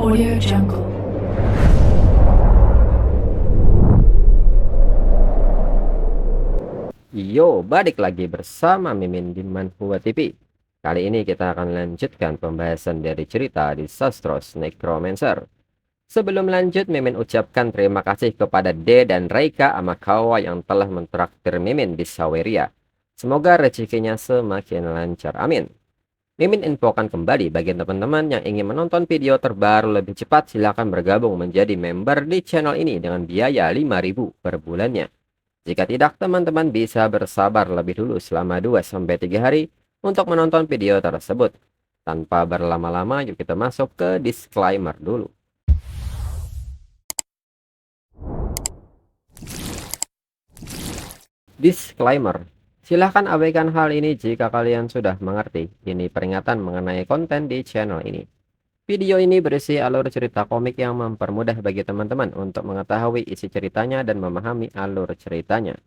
Audio Jungle. Yo, balik lagi bersama Mimin di Manhua TV. Kali ini kita akan lanjutkan pembahasan dari cerita di Sastros Necromancer. Sebelum lanjut, Mimin ucapkan terima kasih kepada D dan Reika Amakawa yang telah mentraktir Mimin di Saweria. Semoga rezekinya semakin lancar, amin. Mimin infokan kembali bagi teman-teman yang ingin menonton video terbaru lebih cepat, silakan bergabung menjadi member di channel ini dengan biaya 5.000 per bulannya. Jika tidak, teman-teman bisa bersabar lebih dulu selama 2-3 hari untuk menonton video tersebut. Tanpa berlama-lama, yuk kita masuk ke disclaimer dulu. Disclaimer. Silahkan abaikan hal ini jika kalian sudah mengerti. Ini peringatan mengenai konten di channel ini. Video ini berisi alur cerita komik yang mempermudah bagi teman-teman untuk mengetahui isi ceritanya dan memahami alur ceritanya.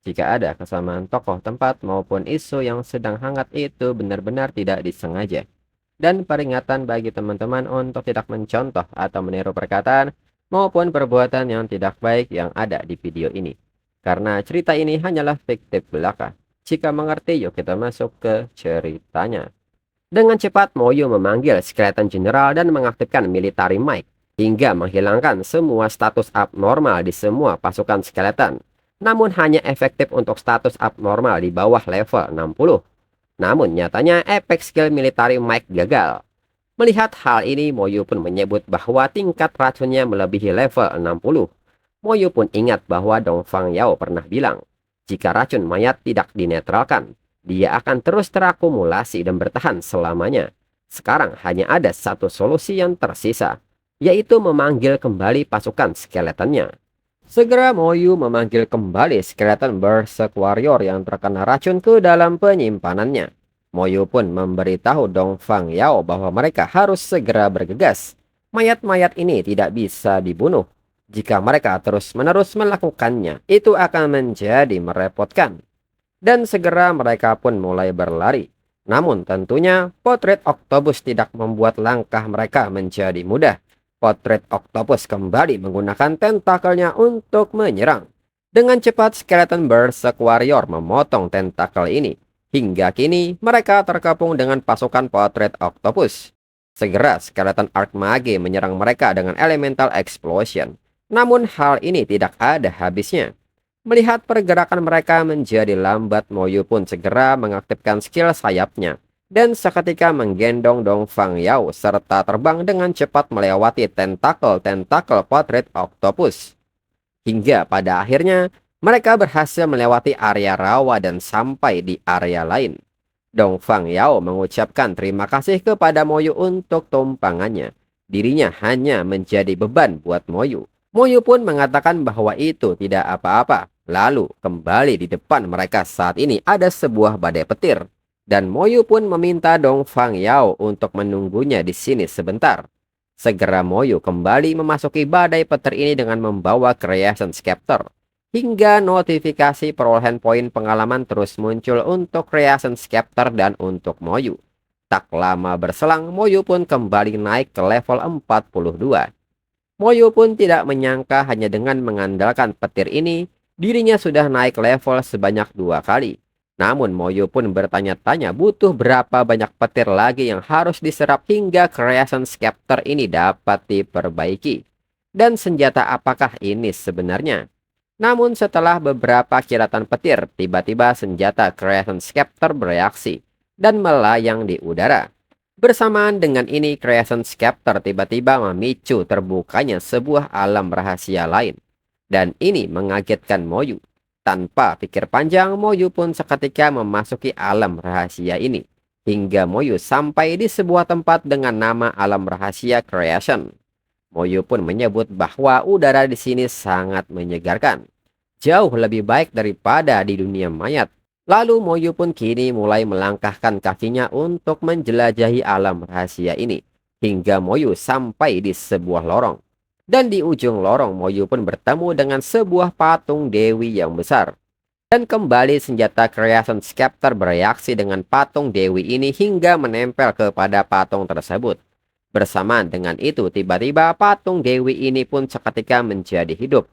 Jika ada kesamaan tokoh, tempat, maupun isu yang sedang hangat, itu benar-benar tidak disengaja. Dan peringatan bagi teman-teman untuk tidak mencontoh atau meniru perkataan maupun perbuatan yang tidak baik yang ada di video ini. Karena cerita ini hanyalah fiktif belaka. Jika mengerti, yuk kita masuk ke ceritanya. Dengan cepat, Moyo memanggil Skeleton General dan mengaktifkan Military Might, hingga menghilangkan semua status abnormal di semua pasukan skeleton. Namun hanya efektif untuk status abnormal di bawah level 60. Namun nyatanya efek skill Military Might gagal. Melihat hal ini, Moyo pun menyebut bahwa tingkat racunnya melebihi level 60. Moyo pun ingat bahwa Dong Fang Yao pernah bilang, jika racun mayat tidak dinetralkan, dia akan terus terakumulasi dan bertahan selamanya. Sekarang hanya ada satu solusi yang tersisa, yaitu memanggil kembali pasukan skeletonnya. Segera Moyu memanggil kembali skeleton Berserk Warrior yang terkena racun ke dalam penyimpanannya. Moyu pun memberitahu Dong Fang Yao bahwa mereka harus segera bergegas. Mayat-mayat ini tidak bisa dibunuh. Jika mereka terus-menerus melakukannya, itu akan menjadi merepotkan. Dan segera mereka pun mulai berlari. Namun tentunya potret Octopus tidak membuat langkah mereka menjadi mudah. Potret Octopus kembali menggunakan tentakelnya untuk menyerang. Dengan cepat Skeleton Berserk Warrior memotong tentakel ini. Hingga kini mereka terkepung dengan pasukan potret Octopus. Segera Skeleton Archmage menyerang mereka dengan Elemental Explosion. Namun hal ini tidak ada habisnya. Melihat pergerakan mereka menjadi lambat, Moyu pun segera mengaktifkan skill sayapnya. Dan seketika menggendong Dong Fang Yao serta terbang dengan cepat melewati tentakel-tentakel potret Octopus. Hingga pada akhirnya, mereka berhasil melewati area rawa dan sampai di area lain. Dong Fang Yao mengucapkan terima kasih kepada Moyu untuk tumpangannya. Dirinya hanya menjadi beban buat Moyu. Moyu pun mengatakan bahwa itu tidak apa-apa. Lalu kembali di depan mereka saat ini ada sebuah badai petir. Dan Moyu pun meminta Dong Fang Yao untuk menunggunya di sini sebentar. Segera Moyu kembali memasuki badai petir ini dengan membawa Creation Scepter. Hingga notifikasi perolehan poin pengalaman terus muncul untuk Creation Scepter dan untuk Moyu. Tak lama berselang, Moyu pun kembali naik ke level 42. Moyu pun tidak menyangka hanya dengan mengandalkan petir ini, dirinya sudah naik level sebanyak 2 kali. Namun Moyu pun bertanya-tanya butuh berapa banyak petir lagi yang harus diserap hingga Creation Scepter ini dapat diperbaiki. Dan senjata apakah ini sebenarnya? Namun setelah beberapa kilatan petir, tiba-tiba senjata Creation Scepter bereaksi dan melayang di udara. Bersamaan dengan ini, Creation Scepter tiba-tiba memicu terbukanya sebuah alam rahasia lain. Dan ini mengagetkan Moyu. Tanpa pikir panjang, Moyu pun seketika memasuki alam rahasia ini. Hingga Moyu sampai di sebuah tempat dengan nama alam rahasia Creation. Moyu pun menyebut bahwa udara di sini sangat menyegarkan. Jauh lebih baik daripada di dunia mayat. Lalu Moyu pun kini mulai melangkahkan kakinya untuk menjelajahi alam rahasia ini. Hingga Moyu sampai di sebuah lorong. Dan di ujung lorong Moyu pun bertemu dengan sebuah patung dewi yang besar. Dan kembali senjata Creation Scepter bereaksi dengan patung dewi ini hingga menempel kepada patung tersebut. Bersamaan dengan itu, tiba-tiba patung Dewi ini pun seketika menjadi hidup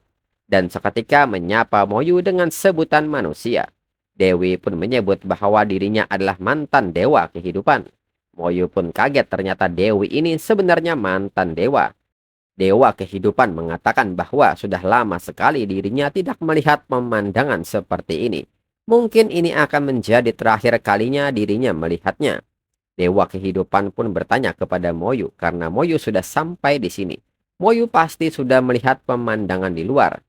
dan seketika menyapa Moyu dengan sebutan manusia. Dewi pun menyebut bahwa dirinya adalah mantan dewa kehidupan. Moyu pun kaget, ternyata Dewi ini sebenarnya mantan dewa. Dewa kehidupan mengatakan bahwa sudah lama sekali dirinya tidak melihat pemandangan seperti ini. Mungkin ini akan menjadi terakhir kalinya dirinya melihatnya. Dewa kehidupan pun bertanya kepada Moyu karena Moyu sudah sampai di sini. Moyu pasti sudah melihat pemandangan di luar.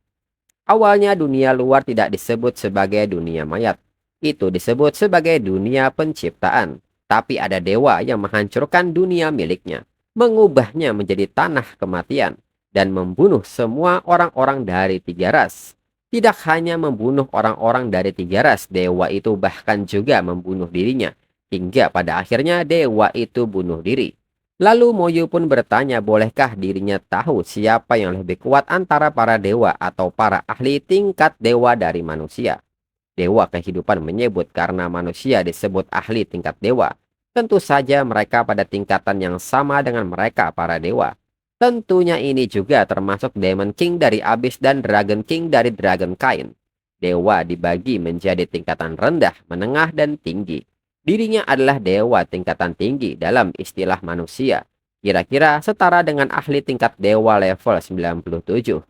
Awalnya dunia luar tidak disebut sebagai dunia mayat. Itu disebut sebagai dunia penciptaan. Tapi ada dewa yang menghancurkan dunia miliknya, mengubahnya menjadi tanah kematian, dan membunuh semua orang-orang dari tiga ras. Tidak hanya membunuh orang-orang dari tiga ras, dewa itu bahkan juga membunuh dirinya. Hingga pada akhirnya dewa itu bunuh diri. Lalu Moyu pun bertanya, bolehkah dirinya tahu siapa yang lebih kuat antara para dewa atau para ahli tingkat dewa dari manusia? Dewa kehidupan menyebut karena manusia disebut ahli tingkat dewa. Tentu saja mereka pada tingkatan yang sama dengan mereka para dewa. Tentunya ini juga termasuk Demon King dari Abyss dan Dragon King dari Dragonkind. Dewa dibagi menjadi tingkatan rendah, menengah, dan tinggi. Dirinya adalah dewa tingkatan tinggi dalam istilah manusia. Kira-kira setara dengan ahli tingkat dewa level 97.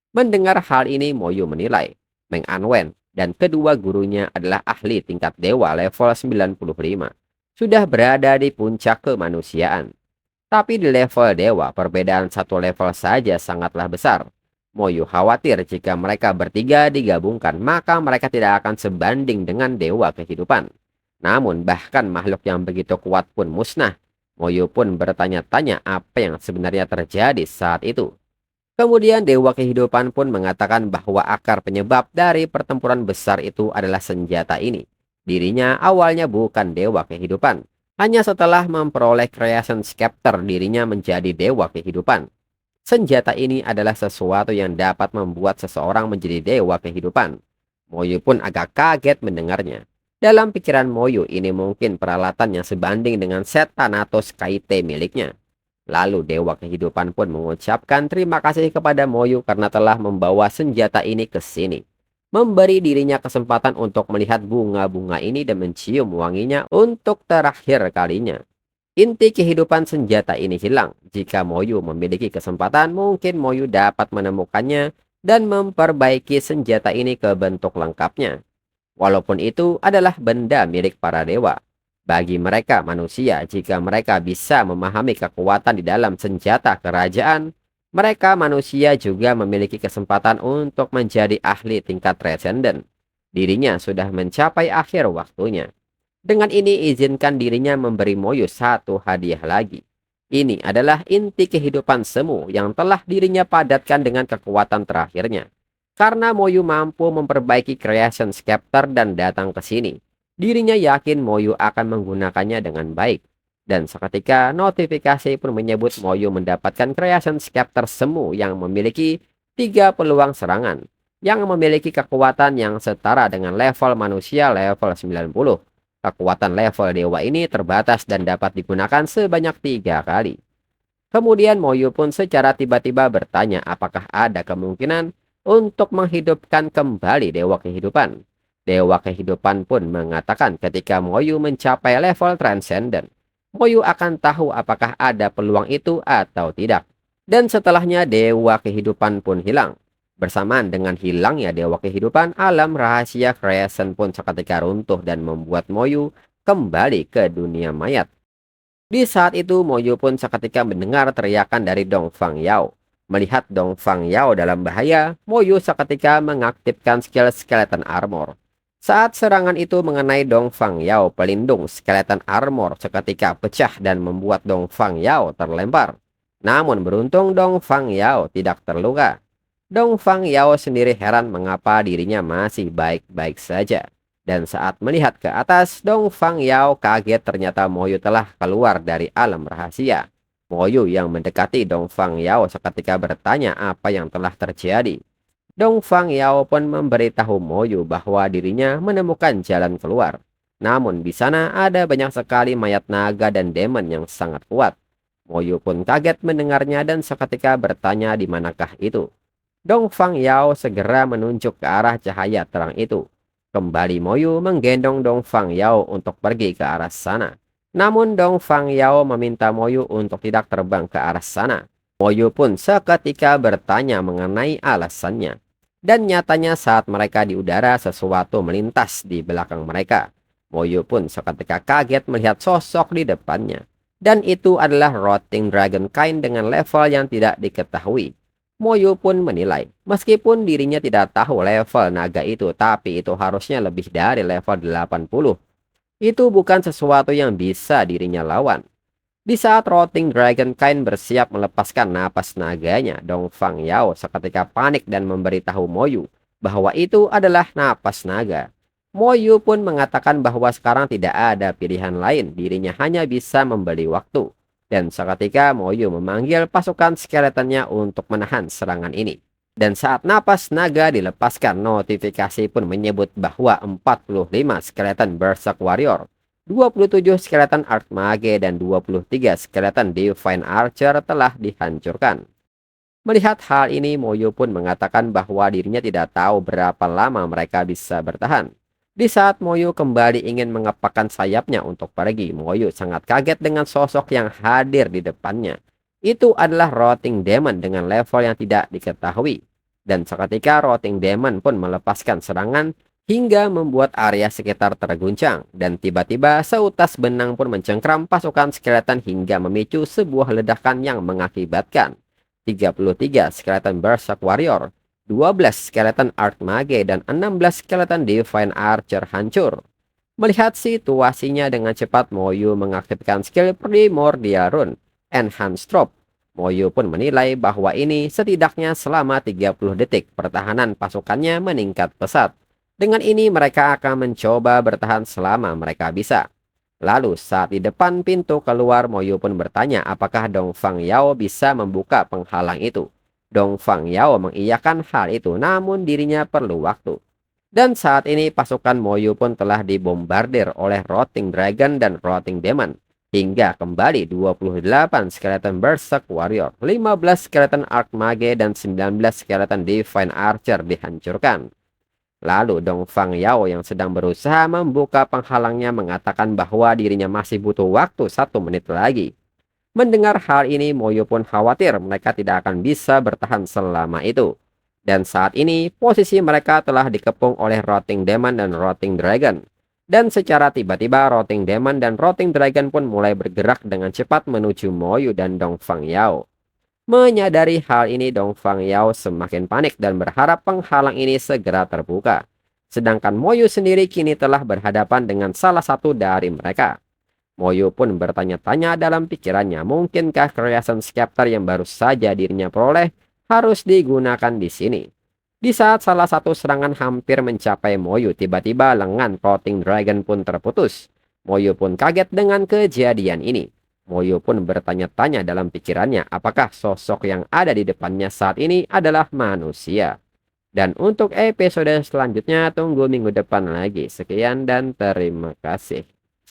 Mendengar hal ini, Moyu menilai Meng Anwen dan kedua gurunya adalah ahli tingkat dewa level 95. Sudah berada di puncak kemanusiaan. Tapi di level dewa, perbedaan satu level saja sangatlah besar. Moyu khawatir jika mereka bertiga digabungkan, maka mereka tidak akan sebanding dengan dewa kehidupan. Namun bahkan makhluk yang begitu kuat pun musnah. Moyu pun bertanya-tanya apa yang sebenarnya terjadi saat itu. Kemudian dewa kehidupan pun mengatakan bahwa akar penyebab dari pertempuran besar itu adalah senjata ini. Dirinya awalnya bukan dewa kehidupan. Hanya setelah memperoleh Creation Scepter dirinya menjadi dewa kehidupan. Senjata ini adalah sesuatu yang dapat membuat seseorang menjadi dewa kehidupan. Moyu pun agak kaget mendengarnya. Dalam pikiran Moyu, ini mungkin peralatan yang sebanding dengan set Thanatos Kaite miliknya. Lalu dewa kehidupan pun mengucapkan terima kasih kepada Moyu karena telah membawa senjata ini ke sini. Memberi dirinya kesempatan untuk melihat bunga-bunga ini dan mencium wanginya untuk terakhir kalinya. Inti kehidupan senjata ini hilang. Jika Moyu memiliki kesempatan, mungkin Moyu dapat menemukannya dan memperbaiki senjata ini ke bentuk lengkapnya. Walaupun itu adalah benda milik para dewa. Bagi mereka manusia, jika mereka bisa memahami kekuatan di dalam senjata kerajaan, mereka manusia juga memiliki kesempatan untuk menjadi ahli tingkat transcendent. Dirinya sudah mencapai akhir waktunya. Dengan ini izinkan dirinya memberi Moyu satu hadiah lagi. Ini adalah inti kehidupan semu yang telah dirinya padatkan dengan kekuatan terakhirnya. Karena Moyu mampu memperbaiki Creation Scepter dan datang ke sini, dirinya yakin Moyu akan menggunakannya dengan baik. Dan seketika notifikasi pun menyebut Moyu mendapatkan Creation Scepter semu yang memiliki 3 peluang serangan, yang memiliki kekuatan yang setara dengan level manusia level 90. Kekuatan level dewa ini terbatas dan dapat digunakan sebanyak 3 kali. Kemudian Moyu pun secara tiba-tiba bertanya apakah ada kemungkinan untuk menghidupkan kembali dewa kehidupan. Dewa kehidupan pun mengatakan ketika Moyu mencapai level transcendent, Moyu akan tahu apakah ada peluang itu atau tidak. Dan setelahnya dewa kehidupan pun hilang. Bersamaan dengan hilangnya dewa kehidupan, alam rahasia Creation pun seketika runtuh dan membuat Moyu kembali ke dunia mayat. Di saat itu Moyu pun seketika mendengar teriakan dari Dongfang Yao. Melihat Dongfang Yao dalam bahaya, Moyu seketika mengaktifkan skill Skeleton Armor. Saat serangan itu mengenai Dongfang Yao, pelindung Skeleton Armor seketika pecah dan membuat Dongfang Yao terlempar. Namun beruntung Dongfang Yao tidak terluka. Dongfang Yao sendiri heran mengapa dirinya masih baik-baik saja. Dan saat melihat ke atas, Dongfang Yao kaget ternyata Moyu telah keluar dari alam rahasia. Moyu yang mendekati Dongfang Yao seketika bertanya apa yang telah terjadi. Dongfang Yao pun memberitahu Moyu bahwa dirinya menemukan jalan keluar. Namun di sana ada banyak sekali mayat naga dan demon yang sangat kuat. Moyu pun kaget mendengarnya dan seketika bertanya di manakah itu. Dong Fang Yao segera menunjuk ke arah cahaya terang itu. Kembali Moyu menggendong Dong Fang Yao untuk pergi ke arah sana. Namun Dong Fang Yao meminta Moyu untuk tidak terbang ke arah sana. Moyu pun seketika bertanya mengenai alasannya. Dan nyatanya saat mereka di udara sesuatu melintas di belakang mereka. Moyu pun seketika kaget melihat sosok di depannya. Dan itu adalah Rotting Dragon Kind dengan level yang tidak diketahui. Moyu pun menilai, meskipun dirinya tidak tahu level naga itu, tapi itu harusnya lebih dari level 80. Itu bukan sesuatu yang bisa dirinya lawan. Di saat Rotting Dragon Kind bersiap melepaskan napas naganya, Dong Fang Yao seketika panik dan memberitahu Moyu bahwa itu adalah napas naga. Moyu pun mengatakan bahwa sekarang tidak ada pilihan lain, dirinya hanya bisa membeli waktu. Dan seketika Moyu memanggil pasukan skeletonnya untuk menahan serangan ini. Dan saat napas naga dilepaskan, notifikasi pun menyebut bahwa 45 skeleton Berserk Warrior, 27 skeleton Archmage, dan 23 skeleton Divine Archer telah dihancurkan. Melihat hal ini, Moyu pun mengatakan bahwa dirinya tidak tahu berapa lama mereka bisa bertahan. Di saat Moyu kembali ingin mengepakkan sayapnya untuk pergi, Moyu sangat kaget dengan sosok yang hadir di depannya. Itu adalah Rotting Demon dengan level yang tidak diketahui. Dan seketika Rotting Demon pun melepaskan serangan hingga membuat area sekitar terguncang. Dan tiba-tiba seutas benang pun mencengkram pasukan skeleton hingga memicu sebuah ledakan yang mengakibatkan 33 skeleton Berserk Warrior, 12 skeleton Archmage, dan 16 skeleton Divine Archer hancur. Melihat situasinya dengan cepat, Moyu mengaktifkan skill Primordial Rune, Enhanced Drop. Moyu pun menilai bahwa ini setidaknya selama 30 detik pertahanan pasukannya meningkat pesat. Dengan ini mereka akan mencoba bertahan selama mereka bisa. Lalu saat di depan pintu keluar, Moyu pun bertanya apakah Dong Fang Yao bisa membuka penghalang itu. Dong Fang Yao mengiyakan hal itu, namun dirinya perlu waktu. Dan saat ini pasukan Moyu pun telah dibombardir oleh Rotting Dragon dan Rotting Demon. Hingga kembali 28 skeleton Berserk Warrior, 15 skeleton Archmage, dan 19 skeleton Divine Archer dihancurkan. Lalu Dong Fang Yao yang sedang berusaha membuka penghalangnya mengatakan bahwa dirinya masih butuh waktu 1 menit lagi. Mendengar hal ini, Moyu pun khawatir mereka tidak akan bisa bertahan selama itu. Dan saat ini, posisi mereka telah dikepung oleh Rotting Demon dan Rotting Dragon. Dan secara tiba-tiba, Rotting Demon dan Rotting Dragon pun mulai bergerak dengan cepat menuju Moyu dan Dong Fang Yao. Menyadari hal ini, Dong Fang Yao semakin panik dan berharap penghalang ini segera terbuka. Sedangkan Moyu sendiri kini telah berhadapan dengan salah satu dari mereka. Moyu pun bertanya-tanya dalam pikirannya, mungkinkah Creation Scepter yang baru saja dirinya peroleh harus digunakan di sini. Di saat salah satu serangan hampir mencapai Moyu, tiba-tiba lengan Rotting Dragon pun terputus. Moyu pun kaget dengan kejadian ini. Moyu pun bertanya-tanya dalam pikirannya apakah sosok yang ada di depannya saat ini adalah manusia. Dan untuk episode selanjutnya tunggu minggu depan lagi. Sekian dan terima kasih.